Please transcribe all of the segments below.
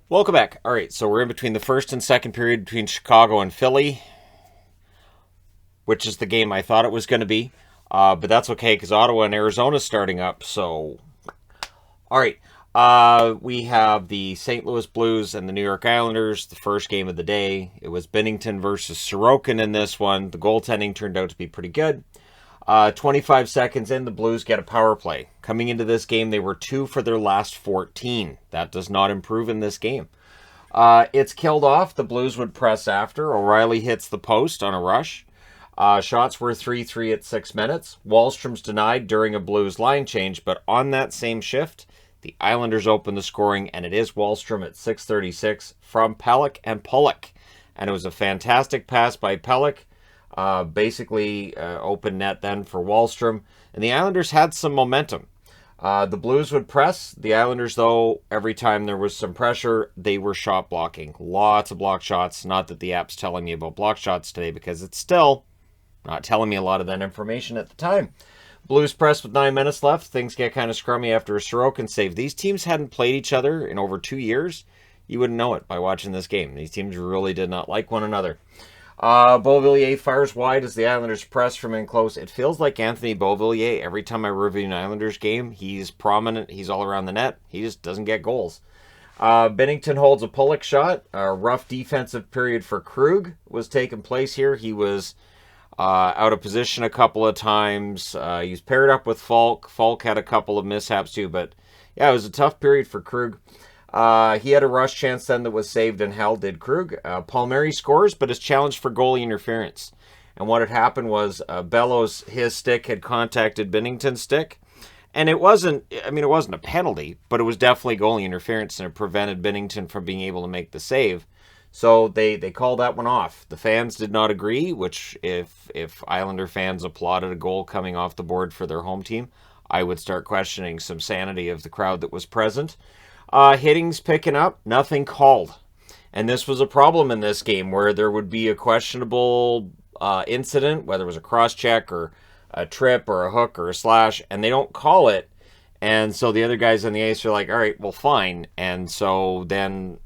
Welcome back. All right, so we're in between the first and second period between Chicago and Philly, which is the game I thought it was going to be. But that's okay because Ottawa and Arizona is starting up. So, all right, we have the St. Louis Blues and the New York Islanders, the first game of the day. It was Binnington versus Sorokin in this one. The goaltending turned out to be pretty good. 25 seconds in, the Blues get a power play. Coming into this game, they were 2 for their last 14. That does not improve in this game. It's killed off. The Blues would press after. O'Reilly hits the post on a rush. Shots were 3-3 at 6 minutes. Wallstrom's denied during a Blues line change, but on that same shift, the Islanders open the scoring, and it is Wallstrom at 6:36 from Pelech and Pulock. And it was a fantastic pass by Pelech. Basically open net then for Wallstrom. And the Islanders had some momentum. The Blues would press. The Islanders, though, every time there was some pressure, they were shot blocking. Lots of block shots. Not that the app's telling me about block shots today because it's still not telling me a lot of that information at the time. Blues press with 9 minutes left. Things get kind of scrummy after a Sorokin save. These teams hadn't played each other in over 2 years. You wouldn't know it by watching this game. These teams really did not like one another. Beauvillier fires wide as the Islanders press from in close. It feels like Anthony Beauvillier, every time I review an Islanders game, he's prominent, he's all around the net, he just doesn't get goals. Binnington holds a Pulock shot. A rough defensive period for Krug was taking place here. He was out of position a couple of times. He was paired up with Falk. Falk had a couple of mishaps too, but yeah, it was a tough period for Krug. He had a rush chance then that was saved and held, did Krug. Palmieri scores, but is challenged for goalie interference. And what had happened was Bellows, his stick had contacted Binnington's stick. And it wasn't a penalty, but it was definitely goalie interference, and it prevented Binnington from being able to make the save. So they called that one off. The fans did not agree, which if Islander fans applauded a goal coming off the board for their home team, I would start questioning some sanity of the crowd that was present. Hitting's picking up, nothing called. And this was a problem in this game where there would be a questionable incident, whether it was a cross-check or a trip or a hook or a slash, and they don't call it. And so the other guys on the ice are like, all right, well, fine. And so then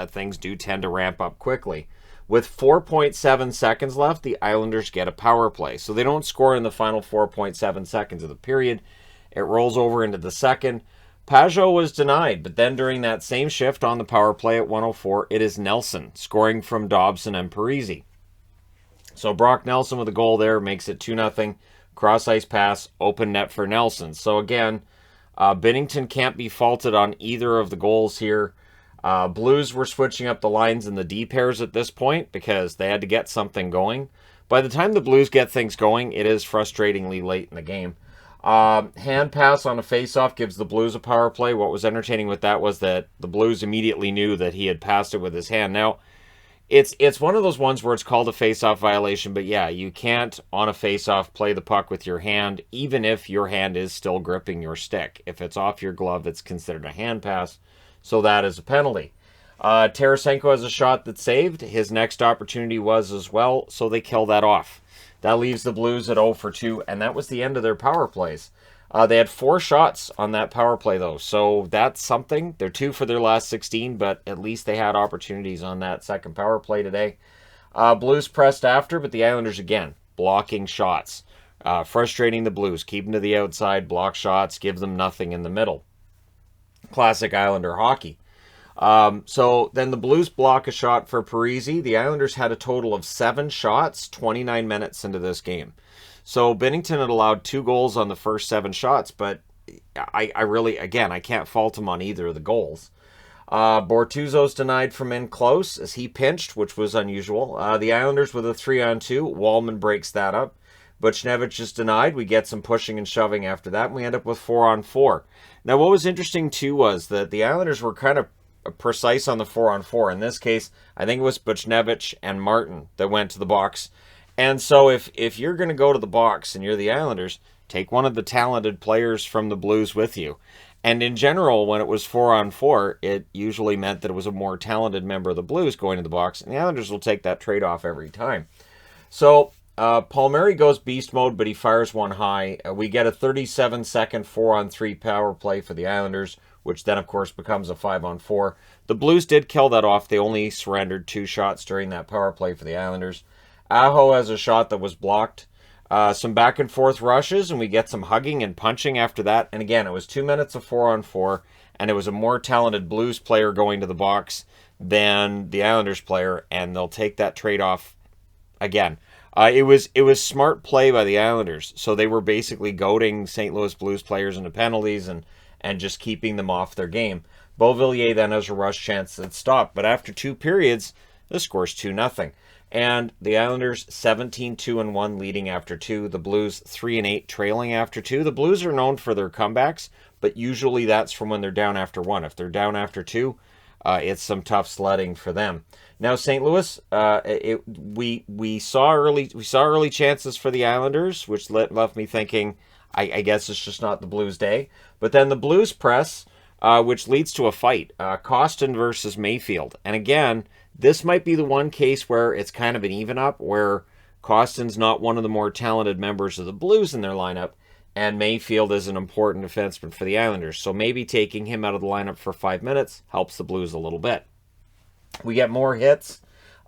things do tend to ramp up quickly. With 4.7 seconds left, the Islanders get a power play. So they don't score in the final 4.7 seconds of the period. It rolls over into the second. Pajot was denied, but then during that same shift on the power play at 1:04, it is Nelson scoring from Dobson and Parise. So Brock Nelson with a goal there makes it 2-0. Cross-ice pass, open net for Nelson. So again, Binnington can't be faulted on either of the goals here. Blues were switching up the lines in the D pairs at this point because they had to get something going. By the time the Blues get things going, it is frustratingly late in the game. Hand pass on a face-off gives the Blues a power play. What was entertaining with that was that the Blues immediately knew that he had passed it with his hand. Now, it's one of those ones where it's called a face-off violation, but yeah, you can't, on a face-off, play the puck with your hand, even if your hand is still gripping your stick. If it's off your glove, it's considered a hand pass, so that is a penalty. Tarasenko has a shot that's saved. His next opportunity was as well, so they kill that off. That leaves the Blues at 0 for 2, and that was the end of their power plays. They had 4 shots on that power play, though, so that's something. They're 2 for their last 16, but at least they had opportunities on that second power play today. Blues pressed after, but the Islanders, again, blocking shots. Frustrating the Blues. Keep them to the outside, block shots, give them nothing in the middle. Classic Islander hockey. So then the Blues block a shot for Parise. The Islanders had a total of 7 shots, 29 minutes into this game. So Binnington had allowed 2 goals on the first 7 shots, but I really, again, I can't fault him on either of the goals. Bortuzzo's denied from in close as he pinched, which was unusual. The Islanders with a 3-on-2. Wallman breaks that up. Buchnevich is denied. We get some pushing and shoving after that, and we end up with 4-on-4. Now, what was interesting, too, was that the Islanders were kind of precise on the 4-on-4. In this case, I think it was Buchnevich and Martin that went to the box. And so if you're going to go to the box and you're the Islanders, take one of the talented players from the Blues with you. And in general, when it was 4-on-4, it usually meant that it was a more talented member of the Blues going to the box, and the Islanders will take that trade-off every time. So Palmieri goes beast mode, but he fires one high. We get a 37-second 4-on-3 power play for the Islanders which then, of course, becomes a 5-on-4. The Blues did kill that off. They only surrendered 2 shots during that power play for the Islanders. Aho has a shot that was blocked. Some back and forth rushes, and we get some hugging and punching after that. And again, it was 2 minutes of 4-on-4, and it was a more talented Blues player going to the box than the Islanders player, and they'll take that trade-off again. It was smart play by the Islanders, so they were basically goading St. Louis Blues players into penalties and just keeping them off their game. Beauvillier then has a rush chance that stopped, but after 2 periods, the score's 2-0. And the Islanders 17-2-1 leading after 2. The Blues 3-8 trailing after 2. The Blues are known for their comebacks, but usually that's from when they're down after 1. If they're down after 2, it's some tough sledding for them. Now St. Louis, we saw early chances for the Islanders, which left me thinking, I guess it's just not the Blues' day. But then the Blues press, which leads to a fight, Costin versus Mayfield, and again, this might be the one case where it's kind of an even up, where Costin's not one of the more talented members of the Blues in their lineup, and Mayfield is an important defenseman for the Islanders. So maybe taking him out of the lineup for 5 minutes helps the Blues a little bit. We get more hits,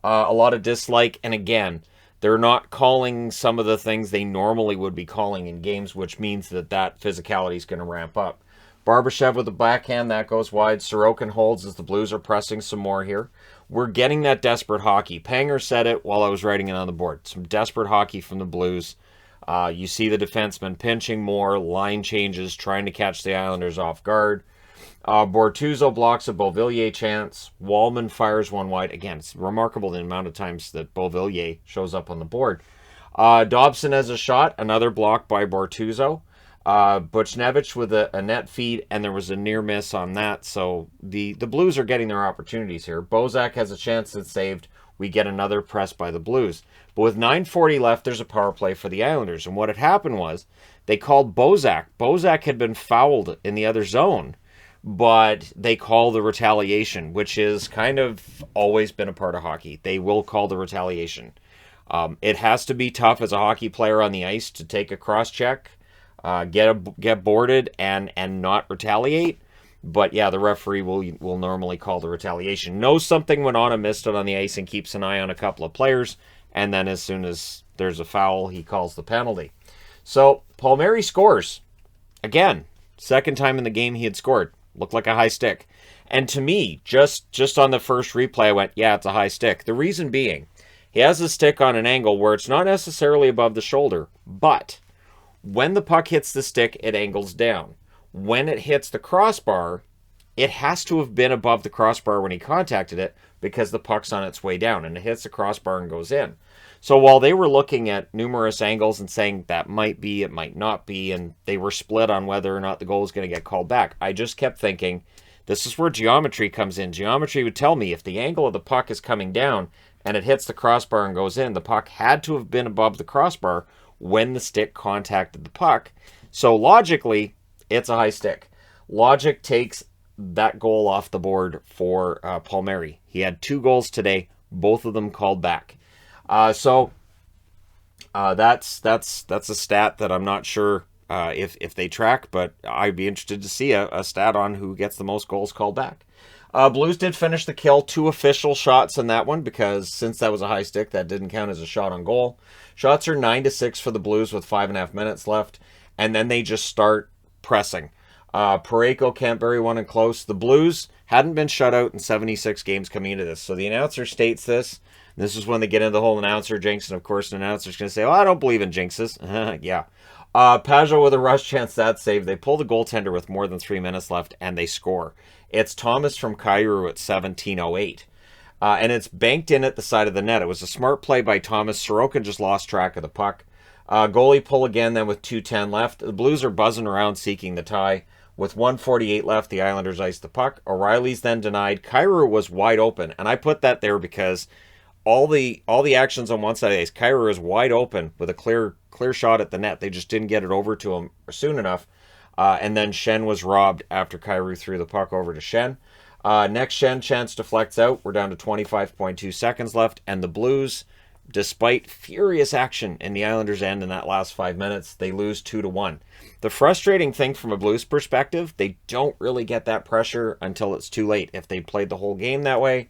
a lot of dislike, and again, they're not calling some of the things they normally would be calling in games, which means that physicality is going to ramp up. Barbashev with the backhand, that goes wide. Sorokin holds as the Blues are pressing some more here. We're getting that desperate hockey. Panger said it while I was writing it on the board. Some desperate hockey from the Blues. You see the defensemen pinching more, line changes, trying to catch the Islanders off guard. Bortuzzo blocks a Beauvillier chance. Wallman fires one wide. Again, it's remarkable the amount of times that Beauvillier shows up on the board. Dobson has a shot, another block by Bortuzzo. Buchnevich with a net feed, and there was a near miss on that, so the Blues are getting their opportunities here. Bozak has a chance that's saved. We get another press by the Blues. But with 9:40 left, there's a power play for the Islanders, and what had happened was they called Bozak. Bozak had been fouled in the other zone, but they call the retaliation, which is kind of always been a part of hockey. They will call the retaliation. It has to be tough as a hockey player on the ice to take a cross-check, get boarded and not retaliate. But yeah, the referee will normally call the retaliation. Knows something went on and missed it on the ice and keeps an eye on a couple of players. And then as soon as there's a foul, he calls the penalty. So Palmieri scores. Again, second time in the game he had scored. Looked like a high stick. And to me, just on the first replay, I went, yeah, it's a high stick. The reason being, he has a stick on an angle where it's not necessarily above the shoulder, but when the puck hits the stick, it angles down. When it hits the crossbar, it has to have been above the crossbar when he contacted it because the puck's on its way down and it hits the crossbar and goes in. So while they were looking at numerous angles and saying that might be, it might not be, and they were split on whether or not the goal was going to get called back, I just kept thinking, this is where geometry comes in. Geometry would tell me if the angle of the puck is coming down and it hits the crossbar and goes in, the puck had to have been above the crossbar when the stick contacted the puck. So logically, it's a high stick. Logic takes that goal off the board for Palmieri. He had 2 goals today, both of them called back. So that's a stat that I'm not sure if they track, but I'd be interested to see a stat on who gets the most goals called back. Blues did finish the kill, 2 official shots in that one, because since that was a high stick, that didn't count as a shot on goal. Shots are 9-6 for the Blues with 5.5 minutes left, and then they just start pressing. Parayko, Campberry, 1 and close. The Blues hadn't been shut out in 76 games coming into this, so the announcer states this. This is when they get into the whole announcer jinx, and of course an announcer's going to say, oh, I don't believe in jinxes. Yeah. Pajot with a rush chance, that save. They pull the goaltender with more than 3 minutes left, and they score. It's Thomas from Kyrou at 17:08. And it's banked in at the side of the net. It was a smart play by Thomas. Sorokin just lost track of the puck. Goalie pull again, then with 2:10 left. The Blues are buzzing around seeking the tie. With 1:48 left, the Islanders ice the puck. O'Reilly's then denied. Kyrou was wide open, and I put that there because all the actions on one side of the ice, Kyrou is wide open with a clear shot at the net. They just didn't get it over to him soon enough. And then Shen was robbed after Kyrou threw the puck over to Shen. Next Shen chance deflects out. We're down to 25.2 seconds left, and the Blues despite furious action in the Islanders' end in that last 5 minutes, they lose 2-1. The frustrating thing from a Blues perspective, they don't really get that pressure until it's too late. If they played the whole game that way,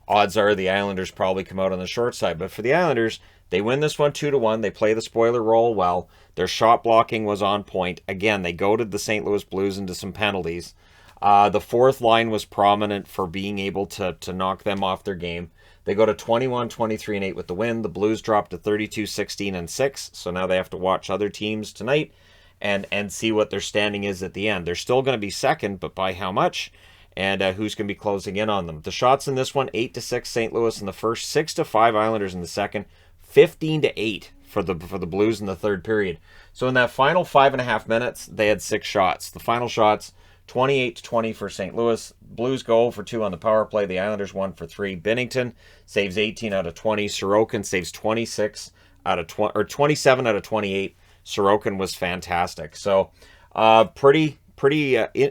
odds are the Islanders probably come out on the short side. But for the Islanders, they win this one 2-1. They play the spoiler role well. Their shot blocking was on point. Again, they goaded the St. Louis Blues into some penalties. The fourth line was prominent for being able to knock them off their game. They go to 21, 23, and 8 with the win. The Blues dropped to 32, 16, and 6. So now they have to watch other teams tonight and see what their standing is at the end. They're still going to be second, but by how much? And who's going to be closing in on them? The shots in this one, 8-6 St. Louis in the first, 6-5 Islanders in the second, 15-8 for the Blues in the third period. So in that final 5.5 minutes, they had 6 shots. The final shots, 28-20 for St. Louis. Blues go for 2 on the power play. The Islanders 1 for 3. Binnington saves 18 out of 20. Sorokin saves 26 out of 20, or 27 out of 28. Sorokin was fantastic. So pretty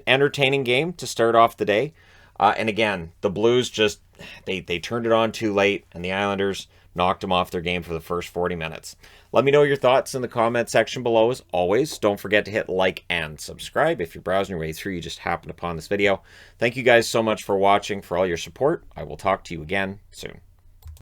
entertaining game to start off the day. And again, the Blues just they turned it on too late, and the Islanders knocked them off their game for the first 40 minutes. Let me know your thoughts in the comment section below. As always, don't forget to hit like and subscribe if you're browsing your way through, you just happened upon this video. Thank you guys so much for watching, for all your support. I will talk to you again soon.